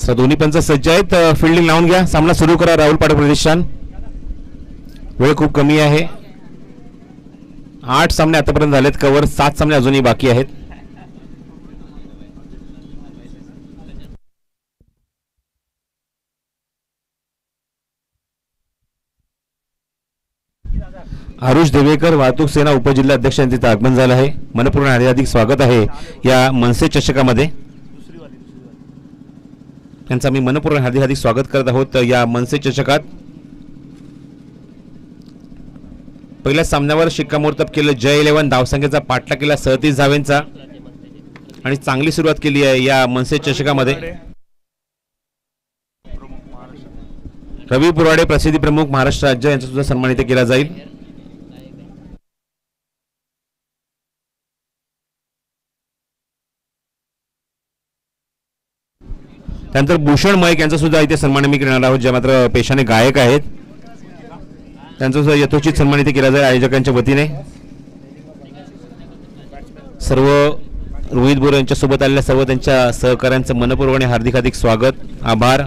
दोन्ही पंच सज्ज आहेत. फिल्डिंग लावून घ्या. सामना सुरू करा. राहुल पाटील प्रतिष्ठान. वेळ खूप कमी आहे. 8 सामने आतापर्यंत झालेत कव्हर. 7 सामने अजूनही बाकी आहेत. आरुष देवेकर वाहतूक सेना उपजिल्हा अध्यक्ष यांचे आगमन झालं आहे. मनपूर्ण हार्दिक स्वागत आहे या मनसे चषकामध्ये. त्यांचा मी मनपूर्ण हार्दिक स्वागत करत आहोत या मनसे चषकात. पहिल्या सामन्यावर शिक्कामोर्तब केलं जय 11. धावसंख्येचा पाठलाग केला 37 धावांचा आणि चांगली सुरुवात केली आहे या मनसे चषकामध्ये. रवी पुराडे प्रसिद्धी प्रमुख महाराष्ट्र राज्य यांचा सुद्धा सन्मानित केला जाईल. त्यानंतर भूषण मयक यांचा सुद्धा इथे सन्मान मी करणार आहोत, जे मात्र पेशाने गायक आहेत. त्यांचा सुद्धा यथोचित सन्मानित केला जाईल आयोजकांच्या वतीने. सर्व रोहित बोरे यांच्या सोबत आलेल्या सर्व त्यांच्या सहकाऱ्यांचं मनपूर्वक हार्दिक स्वागत, आभार.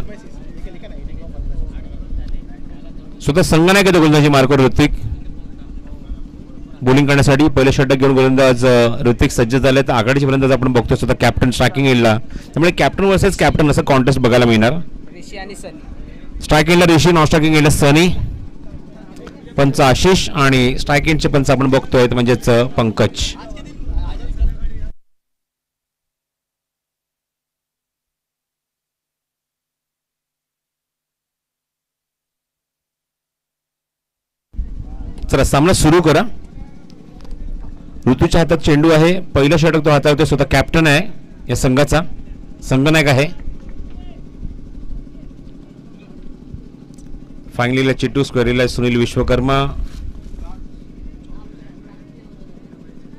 स्वतः संघनायक आहे गोलंदाजी मार्कवर ऋत्विक बॉलिंग करण्यासाठी. पहिले षटक घेऊन गोलंदाज ऋत्विक सज्ज झाले. तर आघाडीची फलंदाज आपण बघतो स्वतः कॅप्टन स्ट्रायकिंग एंडला. त्यामुळे कॅप्टन वर्सेस कॅप्टन असं कॉन्टेस्ट बघायला मिळणार. स्ट्रायक एंडला ऋषी, नॉन स्ट्रायकिंग एंडला सनी. पंच आशिष आणि स्ट्रायक एंडचे पंच आपण बघतोय म्हणजेच पंकज. चला सामना सुरू करा. ऋतूच्या हातात चेंडू आहे. पहिलं षटक तो हाताळतोय. स्वतः कॅप्टन आहे या संघाचा, संघनायक आहे. फायनलीला चिट्टू, स्क्वेअरीला सुनील विश्वकर्मा,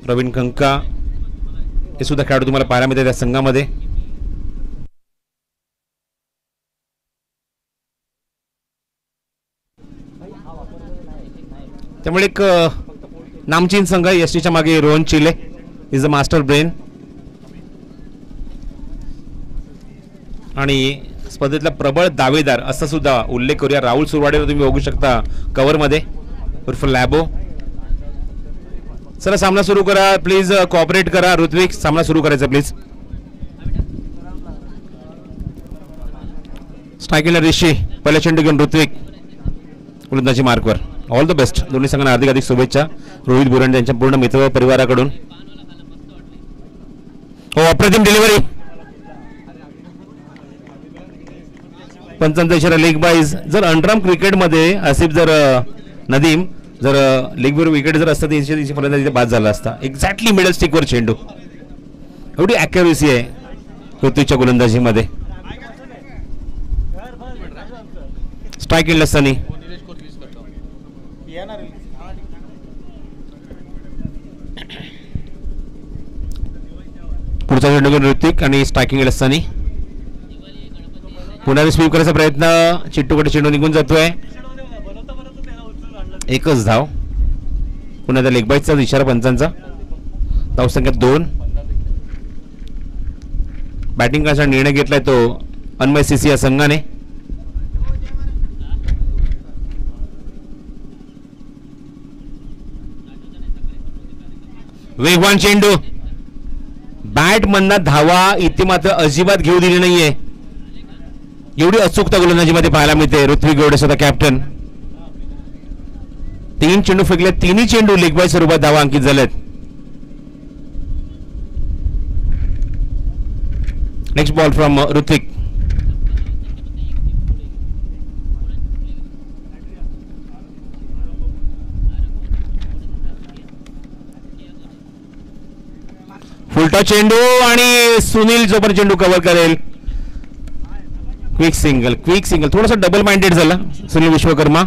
प्रवीण खंका हे सुद्धा खेळाडू तुम्हाला पाहायला मिळतात त्या संघामध्ये. त्यामुळे एक नामचीन संघ आहे. एसटीच्या मागे रोहन चिले इज अ मास्टर ब्रेन. आणि स्पर्धेतला प्रबळ दावेदार असा सुद्धा उल्लेख करूया. राहुल सुरवाडेला तुम्ही बघू शकता कव्हर मध्ये, उर्फ लॅबो. चला सामना सुरू करा. प्लीज कोऑपरेट करा. ऋत्विक सामना सुरू करायचा प्लीज. स्ट्रायकिंगला ऋषी, पहिला चेंडू घेऊन ऋत्विक गोलंदाजी मार्कवर. ऑल द बेस्ट दोन्ही संघांना हार्दिक शुभेच्छा रोहित बोरांडे यांच्या पूर्ण मित्र परिवाराकडून. हो, अप्रतिम डिलिव्हरी. पंचांचा इशारा लेग बाईज. जर अंडरआर्म क्रिकेटमध्ये आसिफ जर नदीम जर लेगवर विकेट जर असतं तर फलंदाजी बाद झाला असता. एक्झॅक्टली मिडल स्टिकवर चेंडू. एवढी ॲक्युरेसी आहे ऋतूच्या गोलंदाजीमध्ये. स्ट्राईक इनला सनी. पुढचा चेंडू घेऊन ऋतिक आणि स्ट्रायकिंग सनी. पुन्हा स्वीप करायचा प्रयत्न. चिट्टूकडे चेंडू निघून जातोय. एकच धाव. पुन्हा त्या लेग बाईटचा इशारा पंचांचा. धावसंख्या 2. बॅटिंग करण्याचा निर्णय घेतलाय तो अन्मय सीसी या संघाने. वेगवान चेंडू. बॅट मधनं धावा इथे मात्र अजिबात घेऊ दिली नाहीये. एवढी अचूकता गोलंदाजीमध्ये पाहायला मिळते. ऋत्विक गौडे स्वतः कॅप्टन. 3 चेंडू फेकले. 3ही चेंडू लेग बाय स्वरूपात धावा अंकित झालेत. Next ball from Ritwik. फुलटा चेंडू आणि सुनील जोपर्यंत चेंडू कव्हर करेल. Quick single, quick single. थोडासा डबल माइंडेड झाला सुनील विश्वकर्मा.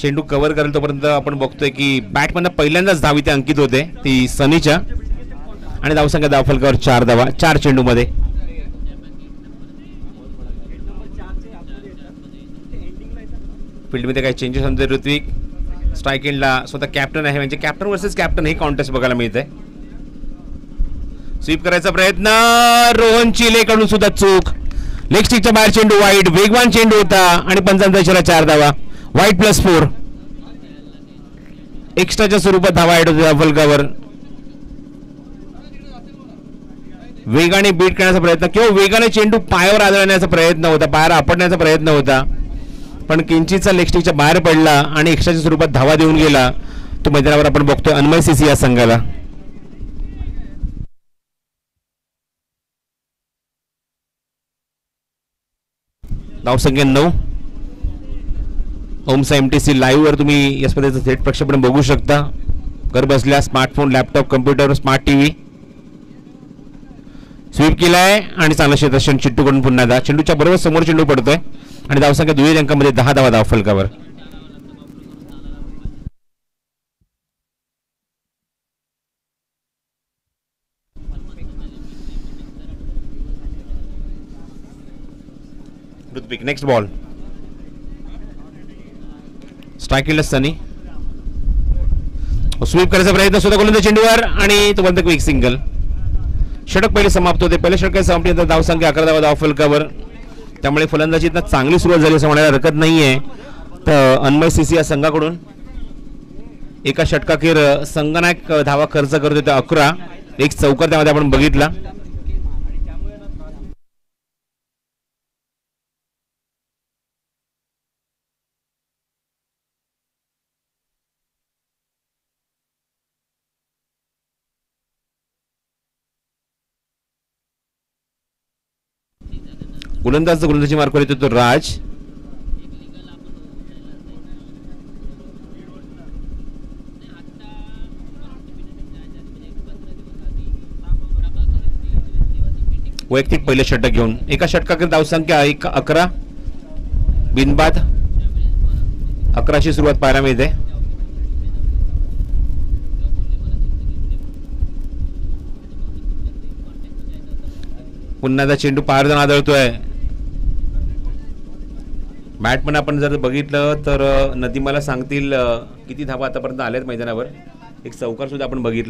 चेंडू कव्हर करेल तोपर्यंत आपण बघतोय की बॅटमधनं पहिल्यांदाच धाव इथे अंकित होते ती सनीच्या. आणि धावसंख्या धावफलकावर 4 धावा 4 चेंडूमध्ये. फील्डमध्ये काही चेंजेस होते. ऋत्विक स्ट्राईक एंडला स्वतः कॅप्टन आहे. म्हणजे कॅप्टन वर्सेस कॅप्टन हे कॉन्टेस्ट बघायला मिळत आहे. स्वीप करायचा प्रयत्न. रोहन चिले कडून सुद्धा चूक. लेग स्टिकच्या बाहेर चेंडू वाईट, वेगवान चेंडू होता आणि पंचांचा इशारा 4 धावा. वाईट +4. एक्स्ट्राच्या स्वरूपात धावा ऍड होते फलकावर. वेगाने बीट करण्याचा प्रयत्न किंवा वेगाने चेंडू पायावर आदळण्याचा प्रयत्न होता, पायावर आपटण्याचा प्रयत्न होता, पण किंचितचा लेग स्टिकच्या बाहेर पडला आणि एक्स्ट्राच्या स्वरूपात धावा देऊन गेला. तो मैदानावर आपण बघतोय अनमय सीसी या संघाला. धावसंख्या 9. ओमसा MTC लाईव्ह वर तुम्ही या स्पर्धेचं थेट प्रक्षेपण बघू शकता. घर बसल्या smartphone, laptop, computer, smart TV. Sweep केलाय आणि चांगलं क्षेत्ररक्षण चिट्टूकडून पुन्हा दा. चेंडूच्या बरोबर समोर चेंडू पडतोय आणि धावसंख्या दुहेरी अंकामध्ये 10 धावा धाव फलकावर. Next ball. स्ट्राईक केलं सनी. स्वीप करायचा प्रयत्न सुद्धा गोलंदाज चेंडूवर आणि तो बंद क्विक सिंगल. षटक पहिले समाप्त होते. पहिल्या षटकाच्या समाप्तीनंतर धावसंख्या 11 धावा धाव फलकावर. त्यामुळे फलंदाजीत चांगली सुरुवात झाली असं म्हणायला हरकत नाहीये. तर अनमय सीसी या संघाकडून एका षटकाखेर संगनायक धावा खर्च करत होते 11. एक चौकार त्यामध्ये आपण बघितला. गोलंदाजी मार्कवर येतो तो राज. वैयक्तिक पहिले षटक घेऊन एका षटकाकडे धावसंख्या 11. बिनबाद 11ची सुरुवात पाहायला मिळते. पुन्हा चेंडू पार जाऊन आदळतोय. बॅटमन आपण जर बघितलं तर नदी मला सांगतील किती धावा आतापर्यंत आल्यात मैदानावर. एक चौकार सुद्धा आपण बघितलं.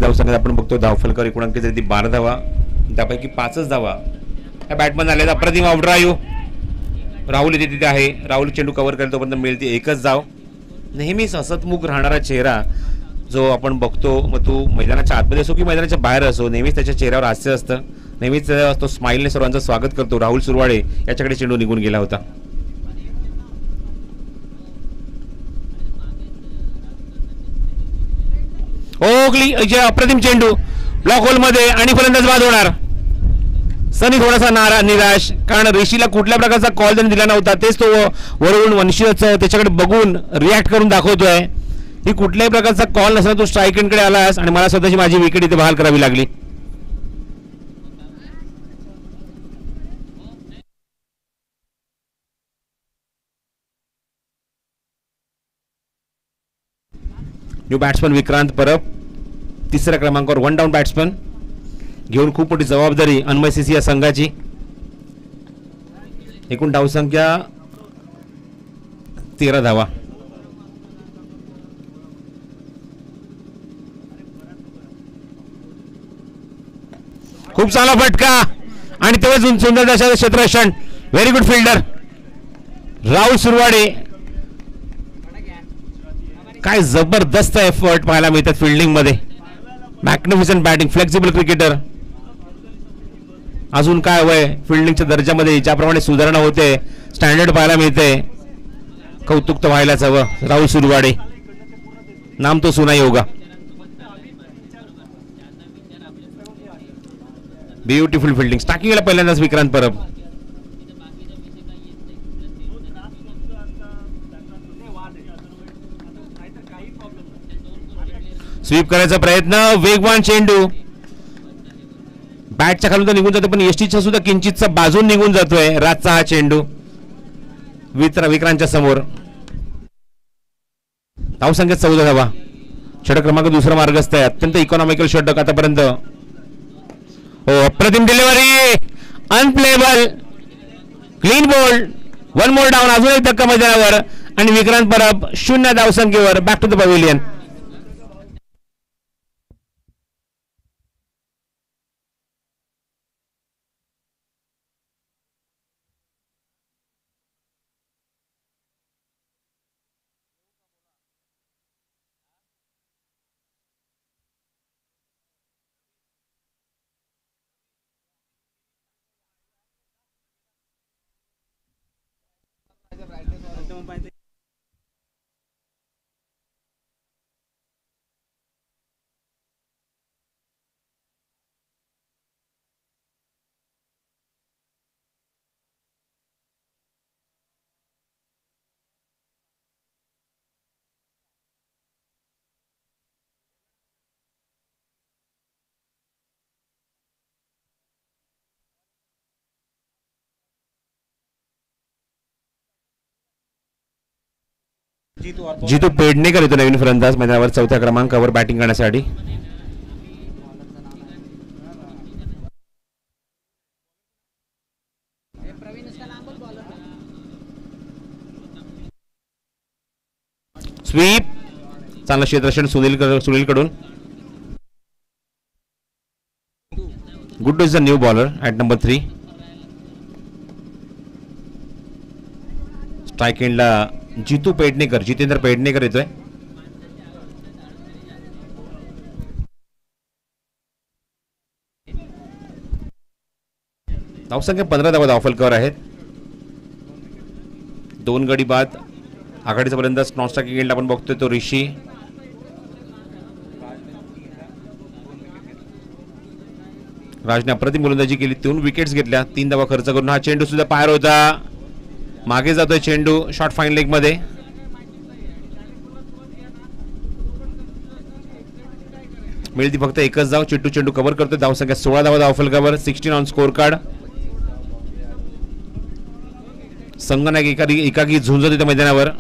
धावसंख्या आपण बघतो धावफलकावर एकूण अंक 12 धावा, त्यापैकी 5च धावा या बॅटमन आले. अप्रतिम आउटड्राईव्ह. राहुल इथे तिथे आहे. राहुल चेंडू कव्हर करेल तोपर्यंत मिळते एकच धाव. नेहमीच हसतमुख राहणारा चेहरा जो आपण बघतो, मग तो मैदानाच्या आतमध्ये असो की मैदानाच्या बाहेर असो, नेहमीच त्याच्या चेहऱ्यावर हास्य असतं. नेहमीच तो स्माईलने सर्वांचं स्वागत करतो. राहुल सुरवाडे याच्याकडे चेंडू निघून गेला होता. ओगली अप्रतिम चेंडू ब्लॉक होल मध्ये आणि फलंदाज बाद होणार. सनी थोडासा निराश, कारण ऋषीला कुठल्या प्रकारचा कॉल त्यांनी दिला नव्हता. तेच तो वरून वंशीच त्याच्याकडे बघून रिॲक्ट करून दाखवतोय. ही कुठल्याही प्रकारचा कॉल नसला तो स्ट्राईक एंडकडे आलास आणि मला स्वतःची माझी विकेट इथे बहाल करावी लागली. न्यू बॅट्समन विक्रांत परब तिसऱ्या क्रमांकावर 1 डाऊन बॅट्समन घेऊन खूप मोठी जबाबदारी अनमय सीसी या संघाची. एकूण धावसंख्या 13 धावा. खूप चांगला फटका आणि तेव्हा सुंदर दशा क्षेत्ररक्षण. Very good fielder Rahul Surwade. काय जबरदस्त एफर्ट पाहायला मिळतात फिल्डिंग मध्ये. Magnificent batting, flexible cricketer. अजून काय हवंय फिल्डिंगच्या दर्जामध्ये ज्याप्रमाणे सुधारणा होते, स्टँडर्ड पाहायला मिळते. कौतुक तर व्हायलाच हवं. राहुल सुरवाडे नाम तो सुना होगा. Beautiful fielding. स्टार्टिंगला पहिल्यांदाच विक्रांत परब. स्वीप करायचा प्रयत्न, वेगवान चेंडू बॅटच्या खालून तर निघून जातो, पण एसटीचा सुद्धा किंचितचा बाजून निघून जातोय. रातचा हा चेंडू विक्रांतच्या समोर. धावसंख्या 14 धावा. षटक क्रमांक दुसरा मार्गस्थ आहे. अत्यंत इकॉनॉमिकल षटक आतापर्यंत. अप्रतिम delivery, unplayable, clean bowled, 1 more down. अजून एक धक्का मैदानावर आणि विक्रांत परब 0 धावसंख्येवर. Back to the pavilion. Jitu Pednekar येतो नवीन फलंदाज मैदानावर 4थ्या क्रमांकावर बॅटिंग करण्यासाठी. स्वीप, चांगलं क्षेत्ररक्षण सुनील कडून. Guddu is the new bowler at number 3. Strike एंडला जितू पेडणेकर, जितेंद्र पेडणेकर येतोय. धावसंख्या 15 धावा धावफलकावर आहेत. 2 गडी बाद. आघाडीचा फलंदाज नॉन स्ट्रायकिंग एंडला आपण बघतोय तो ऋषी. राजने अप्रतिम गोलंदाजी केली, 3 विकेट्स घेतल्या, 3 धावा खर्च करून. हा चेंडू सुद्धा पार होता, मागे जातोय चेंडू शॉर्ट फाईन लेग मध्ये. मिळती फक्त एकच धाव. चिट्टू चेंडू कव्हर करतोय. धावसंख्या 16 धावा धावफलकावर, 16 ऑन स्कोर कार्ड. संगनायक एकाकी झुंजत येतं मैदानावर.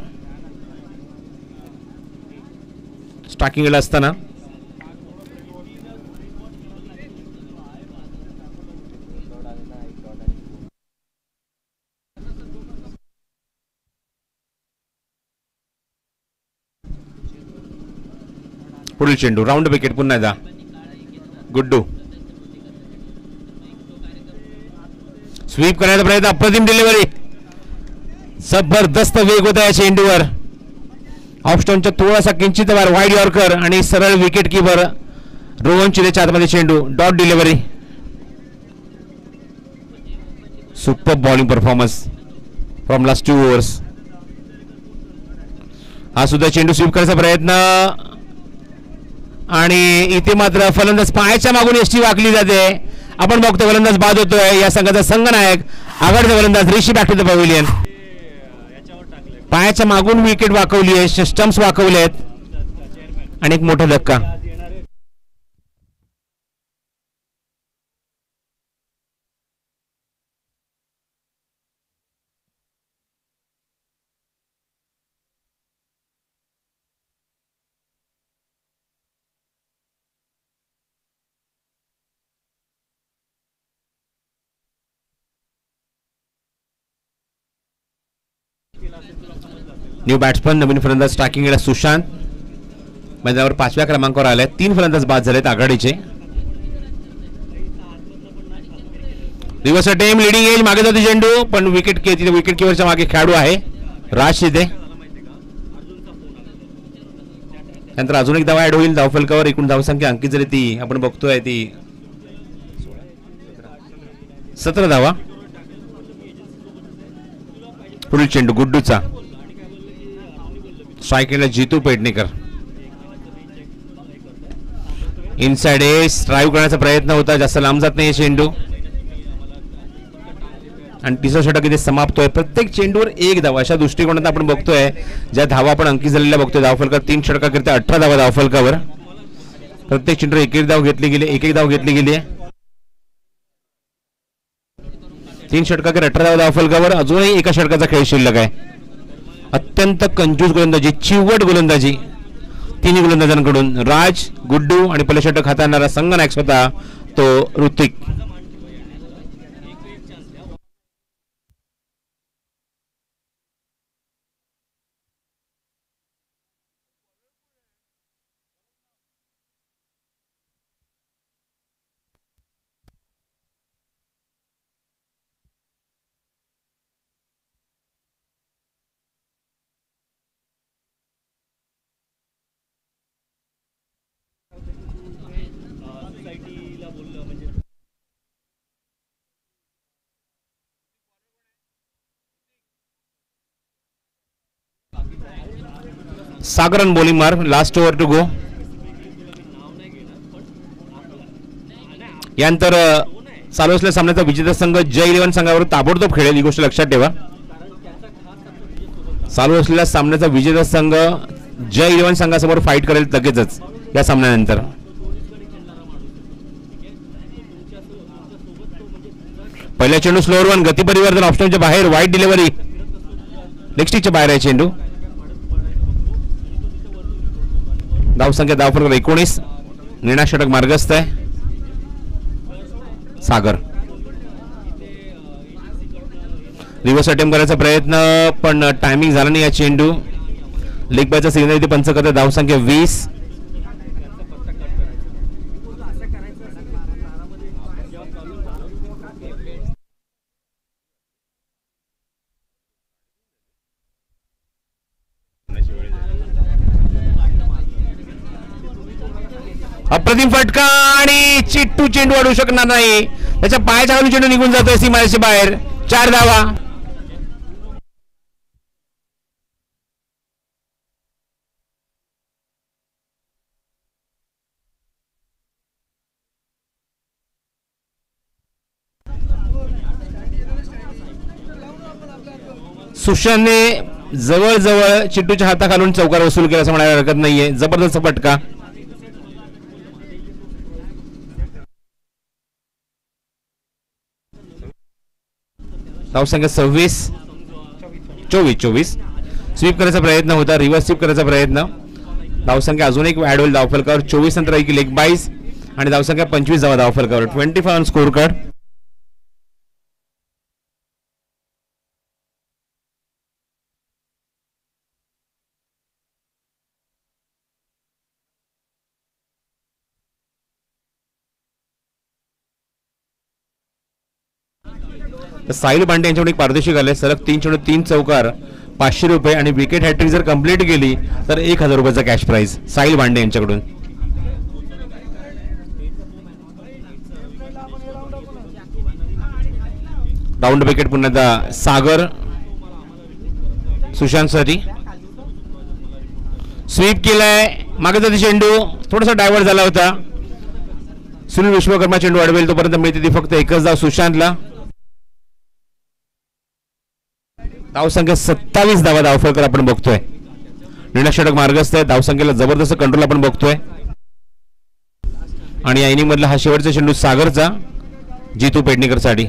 स्ट्रायकिंगला असताना पुढील चेंडू राऊंड विकेट. पुन्हा एकदा गुड्डू स्वीप करण्याचा प्रयत्न. अप्रतिम डिलिव्हरी, जबरदस्त वेग होता या चेंडूवर. ऑफस्टोनच्या थोडासा किंचित वर वाईड यॉर्कर आणि सरळ विकेट कीपर रोहन चिलेच्या हातमध्ये चेंडू. Dot delivery. Super bowling performance from last 2 overs. हा सुद्धा चेंडू स्वीप करायचा प्रयत्न आणि इथे मात्र फलंदाज पायाच्या मागून एसटी वाकली जाते. आपण बघतो फलंदाज बाद होतोय. या संघाचा संघनायक आघाडीचा फलंदाज ऋषी बॅक टू द पवेलियन. पायाच्या मागून विकेट वाकवली आहे, स्टंप्स वाकवले आहेत आणि एक मोठा धक्का. न्यू बॅट्समन नवीन फलंदाज स्ट्रायकिंगला सुशांत मैदानावर 5व्या क्रमांकावर आले. 3 फलंदाज बाद झालेत आघाडीचे. रिव्हर्स अटेम्प्ट, लीडिंग एज, मागे जातो चेंडू पण विकेट किपरच्या मागे खेळाडू आहे राज तिथे. नंतर अजून एक धावा ऍड होईल धावफलकावर. एकूण धावसंख्या अंकित झाली ती आपण बघतोय ती 17 धावा. पुढील चेंडू गुड्डूचा. स्ट्रायकिंगला जितू पेडणेकर. इनसाइड एज, ड्राईव्ह करण्याचा प्रयत्न होता, जास्त लांब जात नाही चेंडू आणि 3रा षटक इथे समाप्त होय. प्रत्येक चेंडूवर 1 धावा अशा दृष्टिकोनात आपण बघतोय. ज्या धावा आपण अंकित झालेल्या बघतोय धावफलकावर 3 षटकाकरिता 18 धावा धावफलकावर. प्रत्येक चेंडूवर एक धाव घेतली गेली आहे. 3 षटकावर 18 धावा धावफलकावर. अजूनही एका षटकाचा खेळ शिल्लक आहे. अत्यंत कंजूस गोलंदाजी, चिवट गोलंदाजी 3 गोलंदाजांकडून. राज, गुड्डू आणि पहिलं षटक हाताळणारा संघनायक स्वतः तो ऋतिक. सागरन बॉलिंग मार. Last over to go. यानंतर चालू असलेल्या सामन्याचा विजेता संघ जय 11 संघावर ताबडतोब खेळेल, ही गोष्ट लक्षात ठेवा. चालू असलेल्या सामन्याचा विजेता संघ जय 11 संघासमोर फाईट करेल लगेचच या सामन्यानंतर. पहिल्या चेंडू स्लोअर वन, गती परिवर्तन ऑप्शनच्या बाहेर, वाईट डिलिव्हरी, लेग स्टिकच्या बाहेर आहे चेंडू. धावसंख्या धावफलक 19. निर्णायक षटक मार्गस्थ आहे. सागर रिव्हर्स अटेम्प्ट करायचा प्रयत्न, पण टायमिंग झाला नाही. या चेंडू लेग बायचा सिग्नल इथे पंच करते. धावसंख्या 20. अप्रतिम फटका आणि चिट्टू चेंडू अडू शकणार नाही. त्याच्या पायाच्या खालून चेंडू निघून जातोय सीमारेषे बाहेर. 4 धावा. सुशांतने जवळजवळ चिट्टूच्या हाताखालून चौकार वसूल केला असं म्हणायला हरकत नाहीये. जबरदस्त फटका. धावसंख्या 24. स्वीप करायचा प्रयत्न होता, रिव्हर्स स्वीप करायचा प्रयत्न. धावसंख्या अजून एक ऍड होईल धावफलकावर. 24 नंतर एक लेग 22 आणि धावसंख्या 25 धावा धावफलकावर. 25 on score card. Sahil Bande यांच्याकडे एक पारदर्शक आले. सलग 3 चेंडू 3 चौकार, 500 रुपये आणि विकेट हॅट्रिक जर कंप्लीट केली तर 1000 रुपयाचा कॅश प्राइज साहिल बांडे यांच्याकडून. राऊंड विकेट पुन्हा सागर सुशांतसाठी. स्वीप केलाय, मागे जाते चेंडू, थोडासा डायव्हर्ट झाला होता. सुनील विश्वकर्मा चेंडू अडवेल तोपर्यंत मिळते ती फक्त एकच धाव सुशांतला. धावसंख्या 27 धावा धावफलकर आपण बघतोय. निर्णायक षटक मार्गस्थ आहे. धावसंख्येला जबरदस्त कंट्रोल आपण बघतोय. आणि या इनिंग मधला हा शेवटचा चेंडू सागरचा जितू पेडणेकर साठी.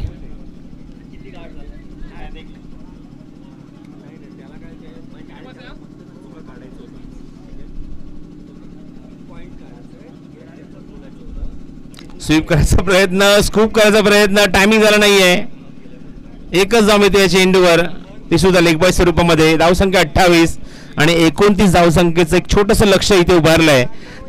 स्वीप करायचा प्रयत्न, स्कूप करायचा प्रयत्न, टायमिंग झाला नाहीये. एकच धाव मिळते या चेंडूवर, ती सुद्धा लेग बाय स्वरूपामध्ये. धावसंख्या 28 आणि 29 धावसंख्येचं एक छोटंसं लक्ष इथे उभारलंय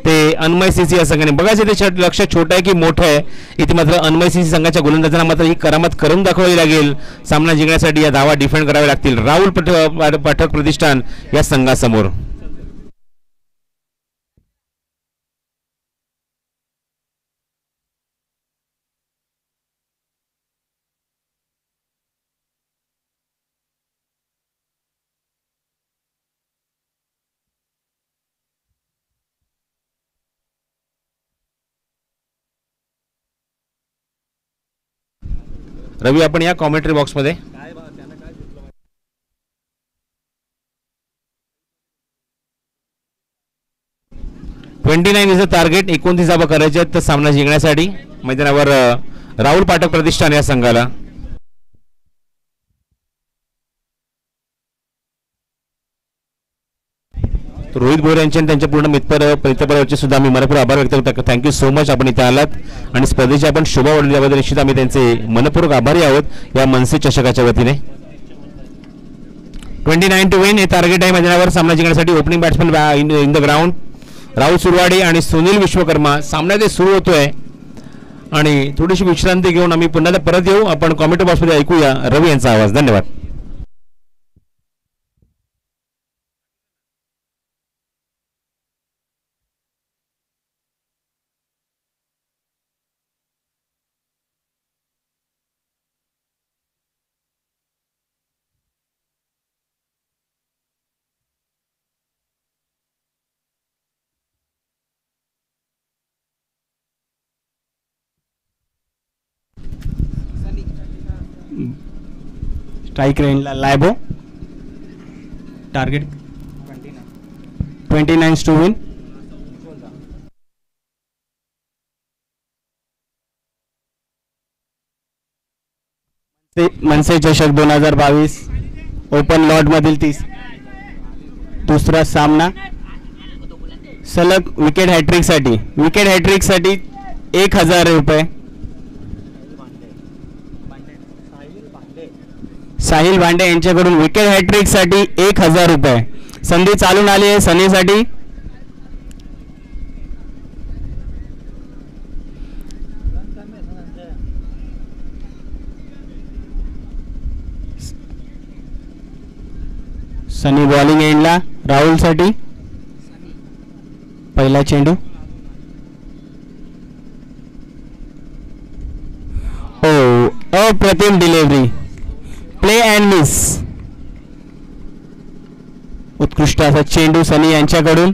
ते अन्मय सीसी या संघाने. बघायचं ते लक्ष छोटं आहे की मोठं आहे. इथे मात्र अन्मय सीसी संघाच्या गोलंदाजांना मात्र ही करामत करून दाखवावी लागेल. सामना जिंकण्यासाठी या धावा डिफेंड कराव्या लागतील राहुल पाठक प्रतिष्ठान या संघासमोर. रवी, आपण या कॉमेंट्री बॉक्समध्ये. $29 इज अ टार्गेट. 29 धावा करायचे आहेत तर सामना जिंकण्यासाठी मैदानावर राहुल पाठक प्रतिष्ठान या संघाला. रोहित भोयर यांचे आणि त्यांच्या पूर्ण मित्रपरिवाराचे सुद्धा आम्ही मनपूर्वक आभार व्यक्त करतो. थँक्यू सो मच, आपण इथे आलात आणि स्पर्धेची आपण शोभा वाढवली त्याबद्दल निश्चित आम्ही त्यांचे मनपूर्वक आभारी आहोत या मनसे चषकाच्या वतीने. 29 टू विन हे टार्गेट आहे मैदानावर सामना जिंकण्यासाठी. Opening batsman in the ground Rahul Surwadi आणि सुनील विश्वकर्मा. सामना ते सुरू होतोय आणि थोडीशी विश्रांती घेऊन आम्ही पुन्हा परत येऊ. आपण कॉमेंट्री बॉक्समध्ये ऐकूया रवी यांचा आवाज. धन्यवाद. स्ट्राइक रेंजला लॅबो. Target 29 to win. मनसे चषक 2022 ओपन लॉट मधील दुसरा सामना. सलग विकेट हॅट्रिक साठी 1000 रुपये. साहिल भांडे यांच्याकडून विकेट हॅट्रिक साठी 1000 रुपये. संधी चालून आली आहे सनीसाठी. सनी बॉलिंग एंडला. राहुल साठी पहिला चेंडू. ओ अप्रतिम डिलिव्हरी. Play and miss. उत्कृष्ट असा चेंडू सनी यांच्याकडून.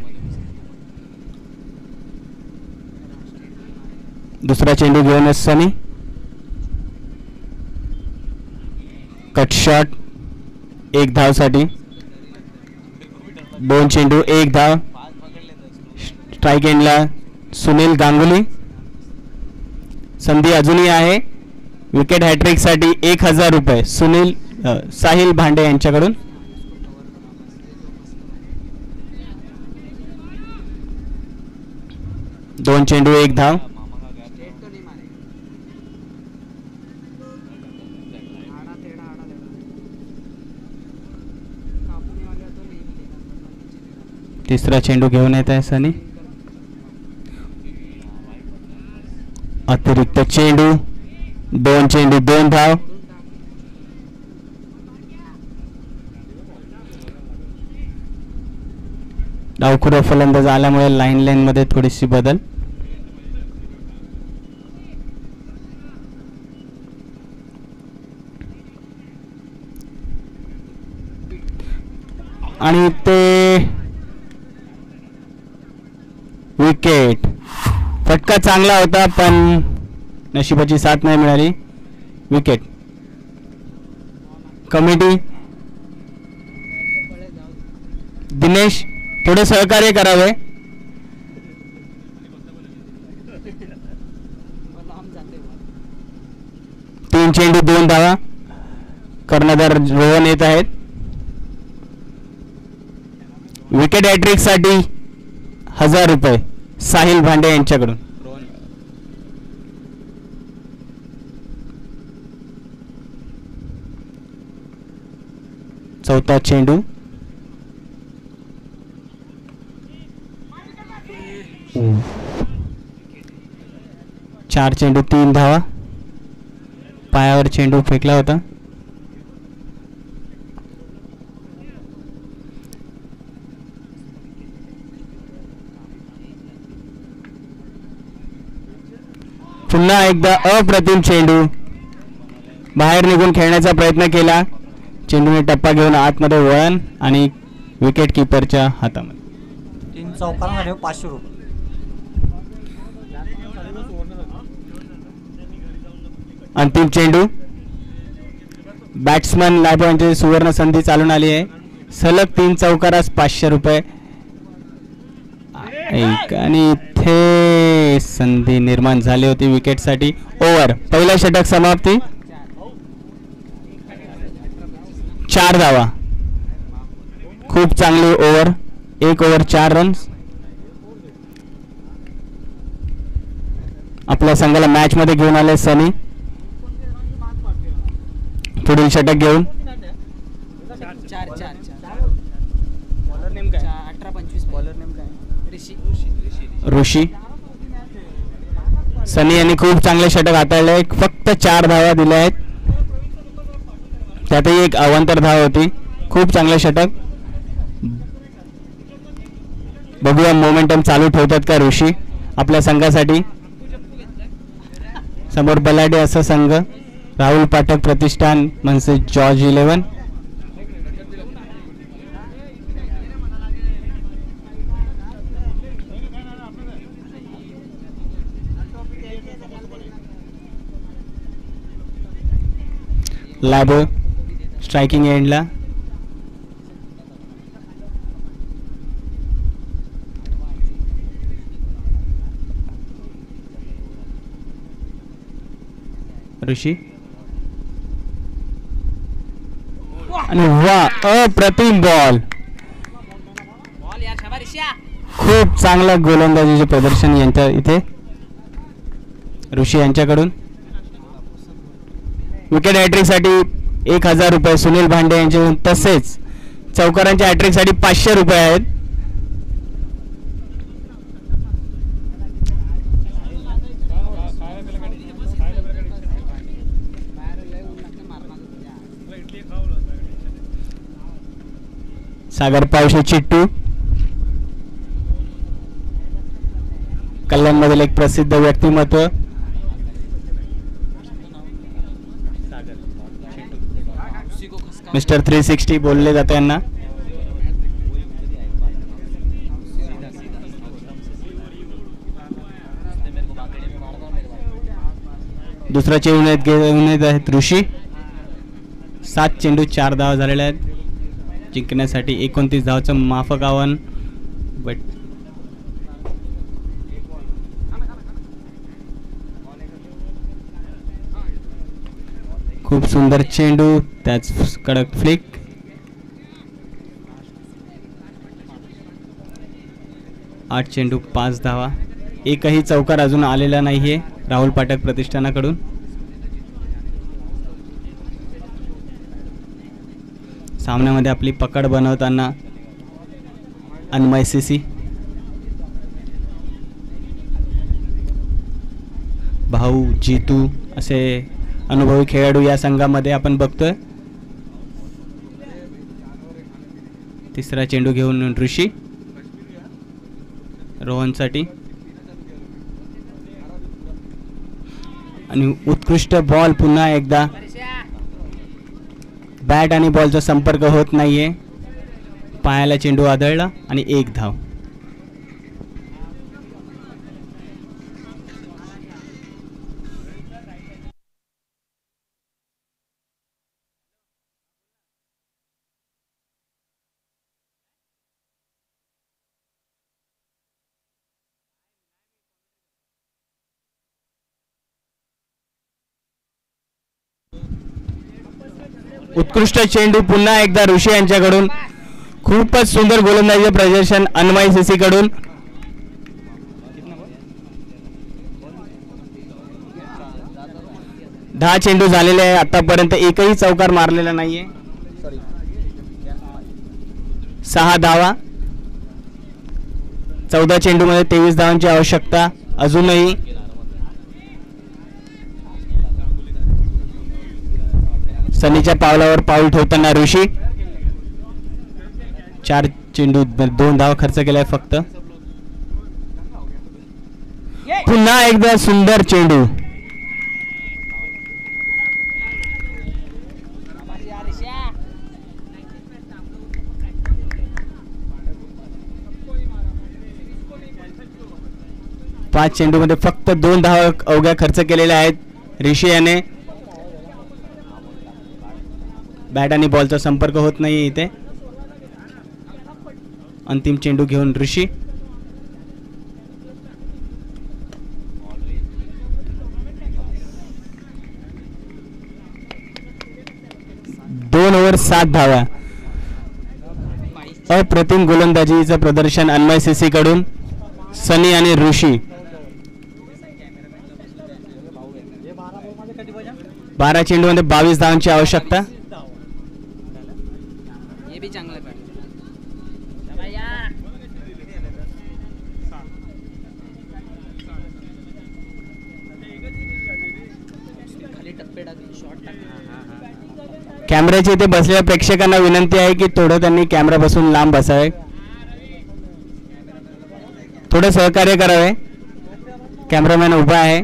दुसरा चेंडू घेऊनच सनी. Cut shot 1 धावसाठी. 2 चेंडू 1 धाव. स्ट्राइक एंडला सुनील गांगुली. संधी अजूनही आहे. विकेट हॅट्रिक साठी 1000 रुपये साहिल भांडे यांच्याकडून. दोन चेंडू 1 धाव. तिसरा चेंडू घेऊन येत आहे सनी. अतिरिक्त चेंडू. 2 चेंडू 2 धाव. डावखुरा फलंदाज आल्यामुळे लाईन मध्ये थोडीशी बदल. आणि ते विकेट. फटका चांगला होता पण नशिबाची साथ नाही मिळाली. विकेट. कमिटी दिनेश थोडे सहकार्य करावे. तीन चेंडू 2 धावा. कर्णधार रोहन येत आहेत. विकेट हॅट्रिक साठी 1000 रुपये साहिल भांडे यांच्याकडून. चौथा चेंडू. चार चेंडू 3 धावा. पायावर चेंडू फेकला होता. पुन्हा एकदा अप्रतिम चेंडू. बाहेर निघून खेळण्याचा प्रयत्न केला. चेंडूने टप्पा घेऊन आतमध्ये वळण आणि विकेट किपरच्या हातामध्ये. 3 चौकारांमध्ये 500 रुपये. अंतिम चेंडू. बॅट्समन लायबॉनची सुवर्ण संधी चालून आली आहे. सलग 3 चौकारास 500 रुपये. आणि इथे संधी निर्माण झाली होती विकेटसाठी. ओव्हर. पहिला षटक समाप्ती. 4 धावा. खूप चांगली ओव्हर. 1 over 4 runs. आपल्या संघाला मॅच मध्ये घेऊन आले सनी. पुढील षटक घेऊन. ऋषी. सनी यांनी खूप चांगले षटक हाताळले. फक्त 4 धावा दिल्या आहेत. त्यातही एक अवांतर धाव होती. खूप चांगले षटक. बघूया मोमेंटम चालू ठेवतात का ऋषी आपल्या संघासाठी. समोर बलाढ्य असा संघ. राहुल पाठक प्रतिष्ठान मनसे जॉर्ज 11. लॅबो स्ट्रायकिंग एंडला. ऋषी आणि वा अप्रतिम बॉल. खूप चांगलं गोलंदाजीचे प्रदर्शन यांच्या इथे ऋषी यांच्याकडून. विकेट हॅट्रिक साठी 1000 रुपये सुनील भांडे यांच्याकडून, तसेच चौकारांच्या हॅट्रिक साठी 500 रुपये आहेत. सागर पावशे चिट्टू कल्याणमधील एक प्रसिद्ध व्यक्तिमत्व. मिस्टर 360 बोलले जाते यांना. दुसरा चेंडू घेऊन येत आहेत ऋषी. 7 चेंडू 4 धावा झालेले आहेत. जिंकण्यासाठी 29 धावाचं माफक आव्हान. बट खूप सुंदर चेंडू, त्याच कडक फ्लिक. आठ चेंडू 5 धावा. एकही चौकार अजून आलेला नाहीये राहुल पाठक प्रतिष्ठानाकडून. सामन्यामध्ये आपली पकड बनवताना अन्मय सीसी. भाऊ जीतू असे अनुभवी खेळाडू या संघामध्ये आपण बघतोय. तिसरा चेंडू घेऊन ऋषी रोहनसाठी. आणि उत्कृष्ट बॉल. पुन्हा एकदा बॅट आणि बॉलचा संपर्क होत नाहीये. पायाला चेंडू आदळला आणि 1 धाव. उत्कृष्ट चेंडू पुन्हा एकदा ऋषी यांच्याकडून. खूपच सुंदर गोलंदाजीचे प्रदर्शन अन्मय सीसी कडून. दहा चेंडू झालेले आहे आतापर्यंत. एकही चौकार मारलेला नाहीये. 6 धावा. 14 चेंडू मध्ये 23 धावांची आवश्यकता अजूनही. सनीच्या पावलावर पाऊल ठेवताना ऋषी. 4 चेंडू 2 धावा खर्च केलाय फक्त. पुन्हा एकदा सुंदर चेंडू. पाच चेंडू मध्ये फक्त 2 धावा अवघ्या खर्च केलेल्या आहेत ऋषी याने. बॅट आणि बॉलचा संपर्क होत नाही इथे. अंतिम चेंडू घेऊन ऋषी. दोन ओव्हर 7 धावा. अप्रतिम गोलंदाजीचं प्रदर्शन अन्मय सीसी कडून. सनी आणि ऋषी. 12 चेंडू मध्ये 22 धावांची आवश्यकता. कॅमेऱ्याच्या इथे बसलेल्या प्रेक्षकांना विनंती आहे की थोडं त्यांनी कॅमेऱ्यापासून लांब बसावे. थोडं सहकार्य करावे. कॅमेरामॅन उभा आहे.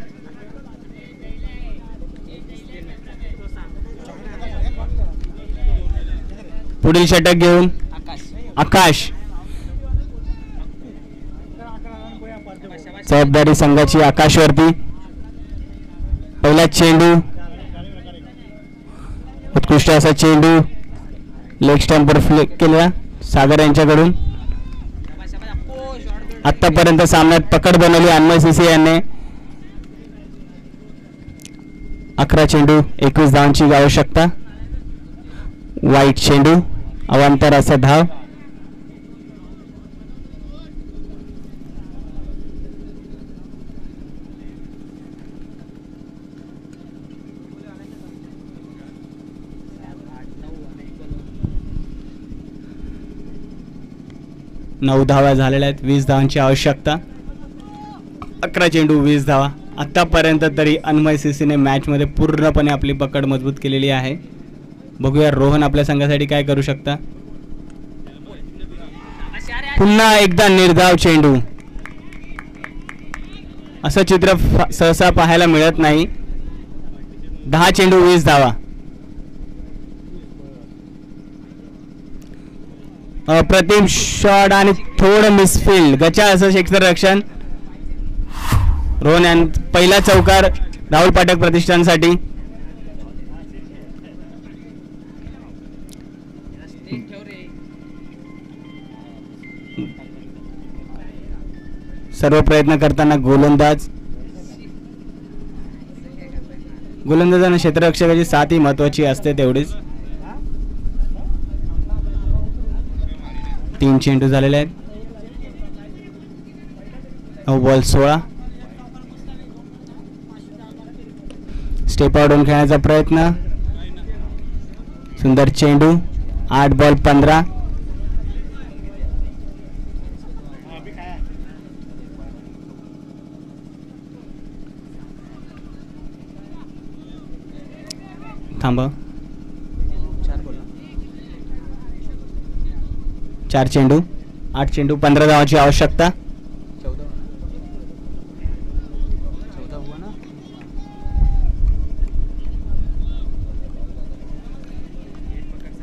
पुढील षटक घेऊन आकाश. जबाबदारी संघाची आकाशवरती. पहिला चेंडू उत्कृष्ट असा चेंडू लेग स्टंपवर फ्लिक केला सागर यांच्याकडून. आतापर्यंत सामन्यात पकड बनवली अन्मय सीसी यांनी. 11 चेंडू 21 धावांची आवश्यकता. वाईट चेंडू अवांतर असा धाव. नऊ धावा झालेल्या आहेत. 20 धावांची आवश्यकता. 11 चेंडू 20 धावा. आतापर्यंत तरी अन्मय सीसीने मॅच मध्ये पूर्णपणे आपली पकड मजबूत केलेली आहे. बघूया रोहन आपल्या संघासाठी काय करू शकता. पुन्हा एकदा निर्धाव चेंडू. असं चित्र सहसा पाहायला मिळत नाही. 10 चेंडू 20 धावा. अप्रतिम शॉट आणि थोडं मिसफिल्ड. गचा असं क्षेत्ररक्षण. रोहन पहिला चौकार राहुल पाठक प्रतिष्ठानसाठी. सर्व प्रयत्न करताना गोलंदाजांना क्षेत्ररक्षकाची साथ ही महत्वाची असते तेवढीच. 3 चेंडू झालेले आहेत. 9 बॉल 16. स्टेप आउट होऊन खेळण्याचा प्रयत्न. सुंदर चेंडू. 8 बॉल 15. थांबा. 4 चेंडू 8 चेंडू 15 धावांची आवश्यकता.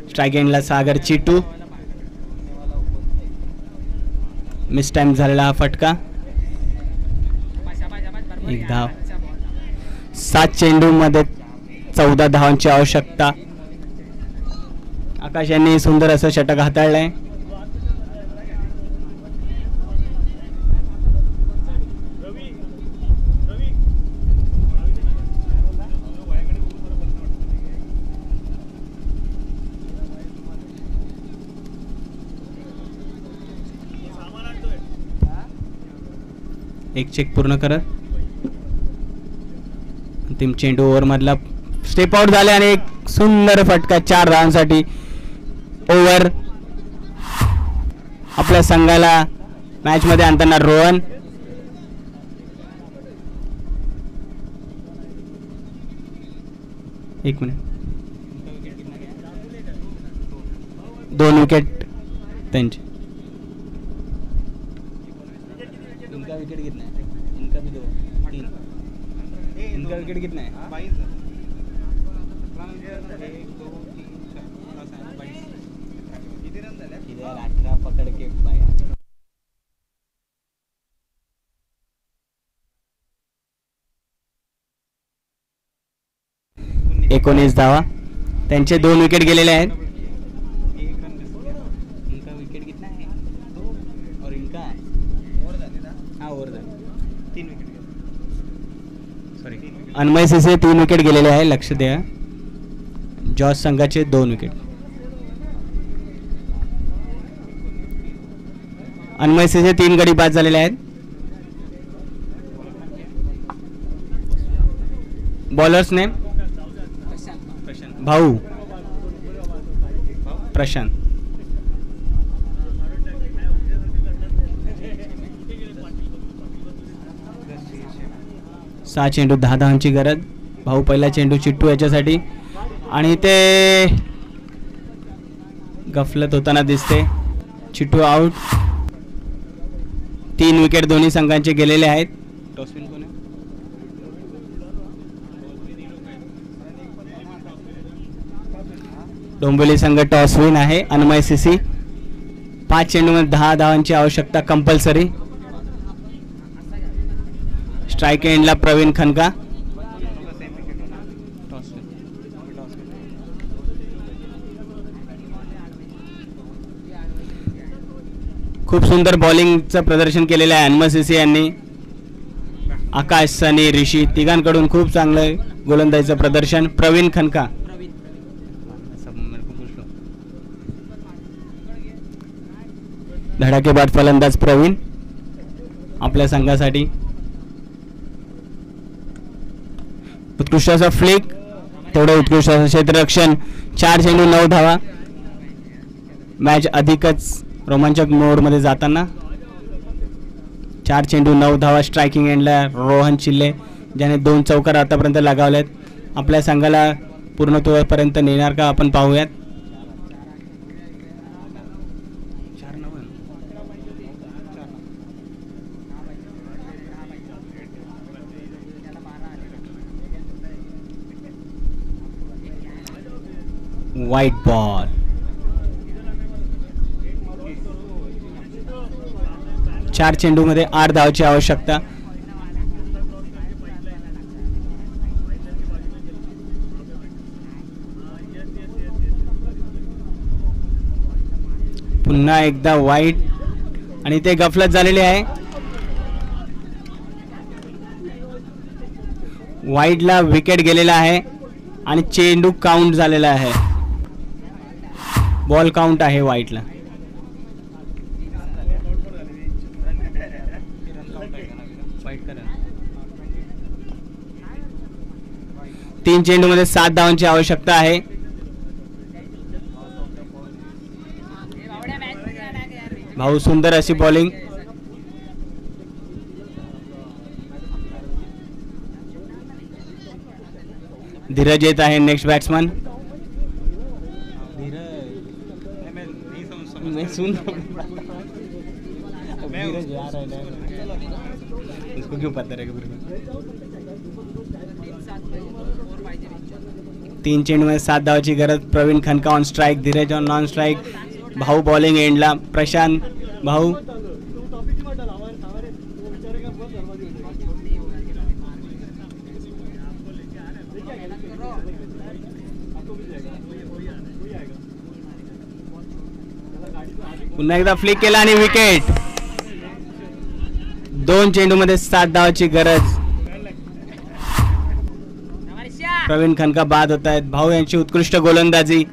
स्ट्राइक एंडला सागर चिट्टू. मिस टाइम झालेला हा फटका. 1 धाव. 7 चेंडू मध्ये 14 धावांची आवश्यकता. आकाश यांनी सुंदर असं षटक हाताळलंय. एक चेक पूर्ण करत. अंतिम चेंडू ओव्हर मधला स्टेप आउट झाले आणि एक सुंदर फटका 4 धावांसाठी. ओव्हर आपल्या संघाला मॅच मध्ये आणताना रोहन. एक मिनिट. 2 विकेट त्यांचे. इनका विकेट कितना है? इनका भी 2 3. इनका विकेट कितना है? 22. 1 2 3 4 22. किती रन झाले? किती 18 पकड के बाहेर. एकोणीस धावा. त्यांचे 2 विकेट गेलेले आहेत. इनका विकेट कितना है? 2 और इनका ओव्हर झाले. 3 विकेट. सॉरी अन्मय सीसे 3 विकेट गेलेले आहे. लक्ष द्या. जॉस संघाचे 2 विकेट. अन्मय सीसे 3 गडी बाद झालेले आहेत. बॉलर्स नेम भाऊ प्रशांत. सहा चेंडू 10 धावांची गरज. भाऊ पहिला चेंडू चिट्टू याच्यासाठी आणि ते गफलत होताना दिसते. चिट्टू आउट. 3 विकेट दोन्ही संघांचे गेलेले आहेत. टॉसविन कोण आहे? डोंबिवली संघ टॉसविन आहे. अन्मय सीसी. 5 चेंडूमध्ये 10 धावांची आवश्यकता कंपल्सरी. स्ट्राइक एंडला प्रवीण खनका. खूप सुंदर बॉलिंगचं प्रदर्शन केलेलं आहे अनमोल सीसी यांनी. आकाश, सनी, ऋषी तिघांकडून खूप चांगलं गोलंदाजीचं प्रदर्शन. प्रवीण खनका धडाकेबाज फलंदाज प्रवीण आपल्या संघासाठी. उत्कृष्ट असा फ्लिक, तेवढं उत्कृष्ट असं क्षेत्ररक्षण. 4 चेंडू 9 धावा. मॅच अधिकच रोमांचक मोडमध्ये जाताना 4 चेंडू 9 धावा. स्ट्रायकिंग एंडला रोहन चिल्ले ज्याने 2 चौकार आतापर्यंत लगावलेत. आपल्या संघाला पूर्णत्वापर्यंत नेणार का आपण पाहूयात. White ball. चार चेंडूमध्ये 8 धावाची आवश्यकता. पुन्हा एकदा वाईट आणि ते गफलत झालेले आहे. वाईटला विकेट गेलेला आहे आणि चेंडू काउंट झालेला आहे. बॉल काउंट आहे वाईटला. तीन चेंडूमध्ये 7 धावांची आवश्यकता आहे. भाऊ सुंदर अशी बॉलिंग. धीरज येत आहे नेक्स्ट बॅट्समन. इसको क्यों पता रहेगा. 3 चेंडूमध्ये 7 धावाची गरज. Praveen Khanka on strike, Dheeraj on non strike. भाऊ बॉलिंग एंडला. प्रशांत भाऊ पुन्हा एकदा फ्लिक केला आणि विकेट. 2 चेंडूमध्ये 7 धावाची गरज. प्रवीण खनका बाद होत आहेत. भाऊ यांची उत्कृष्ट गोलंदाजी.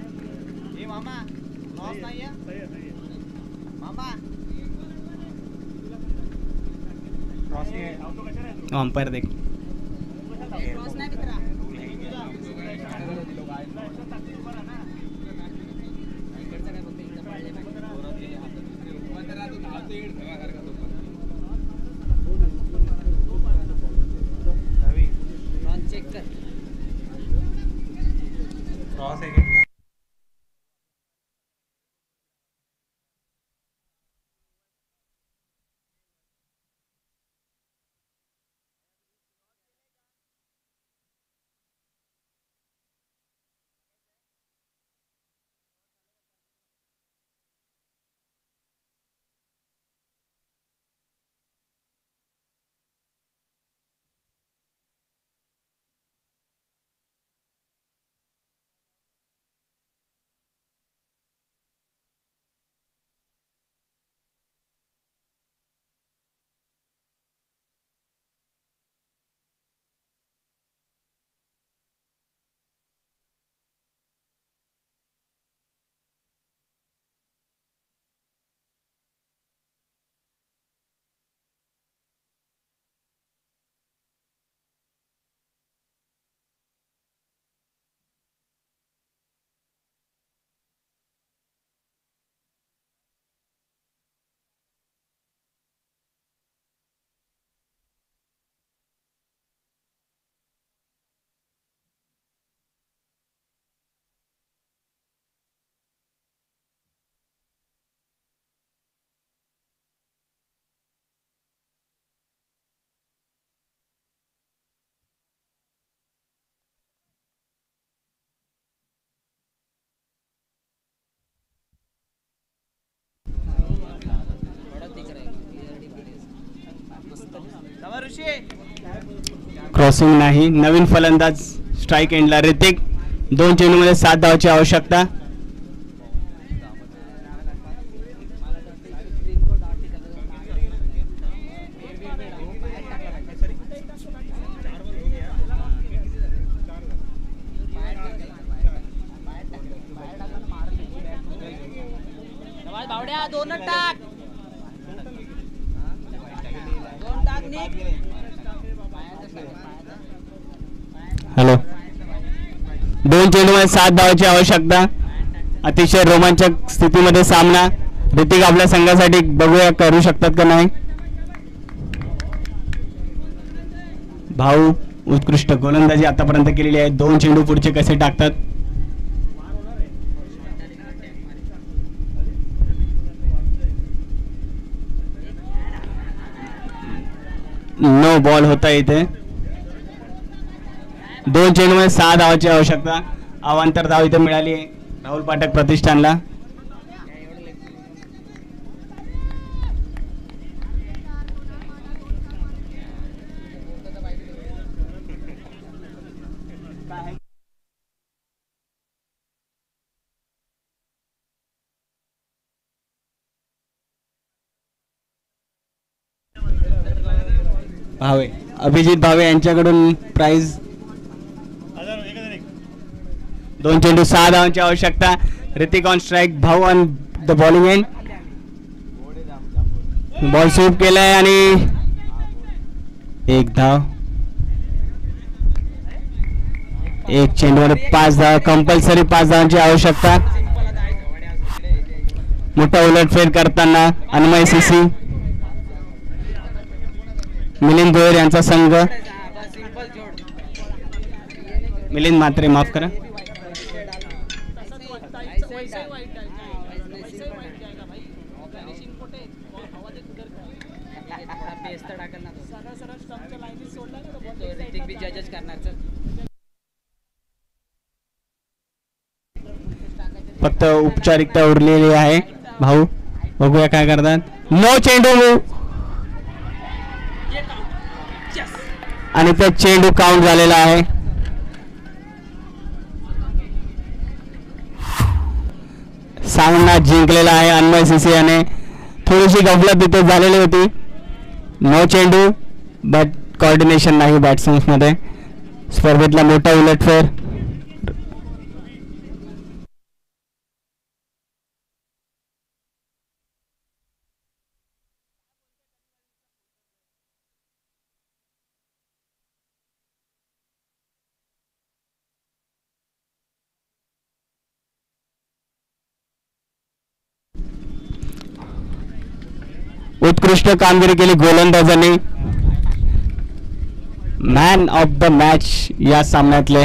अंपायर देख. क्रॉसिंग नाही. नवीन फलंदाज स्ट्राईक एंडला ऋतिक. 2 चेंडूमध्ये 7 धावाची आवश्यकता. हॅलो, 2 चेंडूमध्ये 7 धावांची आवश्यकता. अतिशय रोमांचक स्थितीमध्ये सामना. ऋतिक आपल्या संघासाठी बघूया करू शकतात का नाही. भाऊ उत्कृष्ट गोलंदाजी आतापर्यंत केलेली आहे. 2 चेंडू पुढचे कसे टाकतात. नो बॉल होता इथे. 2 चेंडूमध्ये 6 धावांची आवश्यकता. अवांतर धाव इथे मिळाली आहे राहुल पाठक प्रतिष्ठानला. भावे अभिजित भावे यांच्याकडून प्राइज. 2 चेंडू 6 धावांची आवश्यकता. Hrithik on strike. भाऊ on the bowling end. Ball sweep केलाय आणि 1 धाव. 1 चेंडूमध्ये 5 धाव. कंपल्सरी 5 धावांची आवश्यकता. मोठा उलटफेर करताना अन्मय सीसी, मिलिंद गोयर यांचा संघ. मिलिंद म्हात्रे माफ करा. फक्त औपचारिकता उरलेली आहे. भाऊ बघूया काय करतात. 9 चेंडू आणि त्या चेंडू काउंट झालेला आहे. सामना जिंकलेला आहे अन्मय सीसी याने. थोडीशी गफलत तिथे झालेली होती. 9 चेंडू बट कोऑर्डिनेशन नाही बॅट्समन्स मध्ये. स्पर्धेतला मोठा उलटफेर. उत्कृष्ट कामगिरी केली गोलंदाजांनी. मॅन ऑफ द मॅच या सामन्यातले.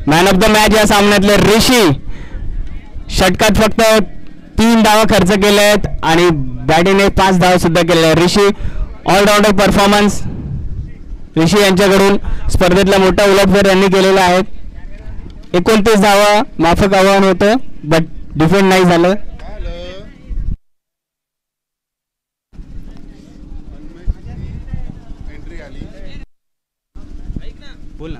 मॅन ऑफ द मॅच या सामन्यातले ऋषी. षटकात फक्त 3 धावा खर्च केले आहेत आणि बॅटिंगने 5 धावा सुद्धा केलेल्या आहेत. ऋषी ऑलराऊंडर परफॉर्मन्स ऋषी यांच्याकडून. स्पर्धेतला मोठा उलटफेर यांनी केलेला आहे. 29 धावा माफक आव्हान होतं बट डिफेंड नाही झालं. बोल ना.